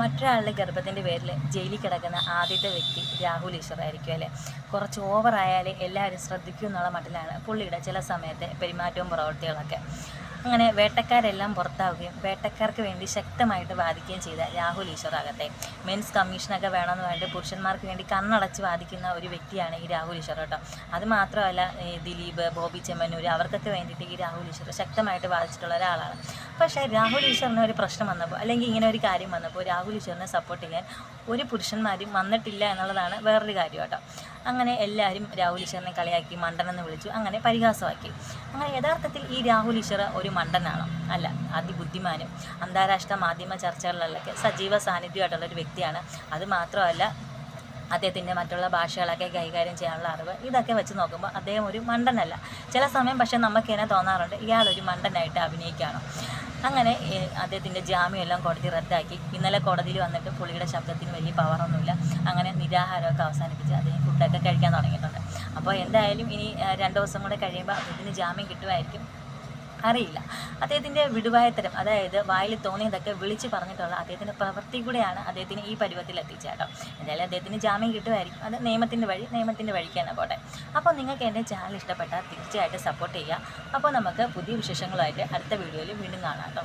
മറ്റൊരാളുടെ ഗർഭത്തിൻ്റെ പേരിൽ ജയിലിൽ കിടക്കുന്ന ആദ്യത്തെ വ്യക്തി രാഹുൽ ഈശ്വർ ആയിരിക്കും അല്ലേ. കുറച്ച് ഓവറായാലേ എല്ലാവരും ശ്രദ്ധിക്കും എന്നുള്ള മട്ടിലാണ് പുള്ളിയുടെ ചില സമയത്തെ പെരുമാറ്റവും പ്രവൃത്തികളൊക്കെ. അങ്ങനെ വേട്ടക്കാരെല്ലാം പുറത്താവുകയും വേട്ടക്കാർക്ക് വേണ്ടി ശക്തമായിട്ട് വാദിക്കുകയും ചെയ്ത രാഹുൽ ഈശ്വർ ആകട്ടെ മെൻസ് കമ്മീഷനൊക്കെ വേണമെന്ന് പറഞ്ഞിട്ട് പുരുഷന്മാർക്ക് വേണ്ടി കണ്ണടച്ച് വാദിക്കുന്ന ഒരു വ്യക്തിയാണ് ഈ രാഹുൽ ഈശ്വർ കേട്ടോ. അതുമാത്രമല്ല ദിലീപ്, ബോബി ചെമ്മന്നൂർ അവർക്കൊക്കെ വേണ്ടിയിട്ട് ഈ രാഹുൽ ഈശ്വർ ശക്തമായിട്ട് വാദിച്ചിട്ടുള്ള ഒരാളാണ്. പക്ഷേ രാഹുൽ ഈശ്വറിന് ഒരു പ്രശ്നം വന്നപ്പോൾ അല്ലെങ്കിൽ ഇങ്ങനെ ഒരു കാര്യം വന്നപ്പോൾ രാഹുൽ ഈശ്വറിനെ സപ്പോർട്ട് ചെയ്യാൻ ഒരു പുരുഷന്മാരും വന്നിട്ടില്ല എന്നുള്ളതാണ് വേറൊരു കാര്യം കേട്ടോ. അങ്ങനെ എല്ലാവരും രാഹുൽ ഈശ്വറിനെ കളിയാക്കി മണ്ടനെന്ന് വിളിച്ചു, അങ്ങനെ പരിഹാസമാക്കി. അങ്ങനെ യഥാർത്ഥത്തിൽ ഈ രാഹുൽ ഈശ്വർ ഒരു മണ്ടനാണോ? അല്ല, അതിബുദ്ധിമാനും അന്താരാഷ്ട്ര മാധ്യമ ചർച്ചകളിലൊക്കെ സജീവ സാന്നിധ്യമായിട്ടുള്ളൊരു വ്യക്തിയാണ്. അതുമാത്രമല്ല അദ്ദേഹത്തിൻ്റെ മറ്റുള്ള ഭാഷകളൊക്കെ കൈകാര്യം ചെയ്യാനുള്ള അറിവ്, ഇതൊക്കെ വെച്ച് നോക്കുമ്പോൾ അദ്ദേഹം ഒരു മണ്ടനല്ല. ചില സമയം പക്ഷേ നമുക്ക് തന്നെ തോന്നാറുണ്ട് ഇയാളൊരു മണ്ടനായിട്ട് അഭിനയിക്കുകയാണോ. അങ്ങനെ അദ്ദേഹത്തിൻ്റെ ജാമ്യമെല്ലാം കോടതി റദ്ദാക്കി. ഇന്നലെ കോടതിയിൽ വന്നിട്ട് പുള്ളിയുടെ ശബ്ദത്തിന് വലിയ പവറൊന്നുമില്ല. അങ്ങനെ നിരാഹാരമൊക്കെ അവസാനിപ്പിച്ച് അദ്ദേഹം ഫുഡൊക്കെ കഴിക്കാൻ തുടങ്ങിയിട്ടുണ്ട്. അപ്പോൾ എന്തായാലും ഇനി 2 ദിവസം കൂടെ കഴിയുമ്പോൾ അദ്ദേഹത്തിന് ജാമ്യം കിട്ടുമായിരിക്കും, അറിയില്ല. അദ്ദേഹത്തിൻ്റെ വിടുവായത്തരം, അതായത് വായിൽ തോന്നിയതൊക്കെ വിളിച്ച് പറഞ്ഞിട്ടുള്ള അദ്ദേഹത്തിൻ്റെ പ്രവൃത്തി കൂടെയാണ് അദ്ദേഹത്തിന് ഈ പരുവത്തിൽ എത്തിച്ചേട്ടോ. എന്തായാലും അദ്ദേഹത്തിന് ജാമ്യം കിട്ടുമായിരിക്കും. അത് നിയമത്തിൻ്റെ വഴിക്കാണ് പോട്ടെ. അപ്പോൾ നിങ്ങൾക്ക് എൻ്റെ ചാനൽ ഇഷ്ടപ്പെട്ടാൽ തീർച്ചയായിട്ടും സപ്പോർട്ട് ചെയ്യുക. അപ്പോൾ നമുക്ക് പുതിയ വിശേഷങ്ങളുമായിട്ട് അടുത്ത വീഡിയോയിൽ വീണ്ടും കാണാം കേട്ടോ.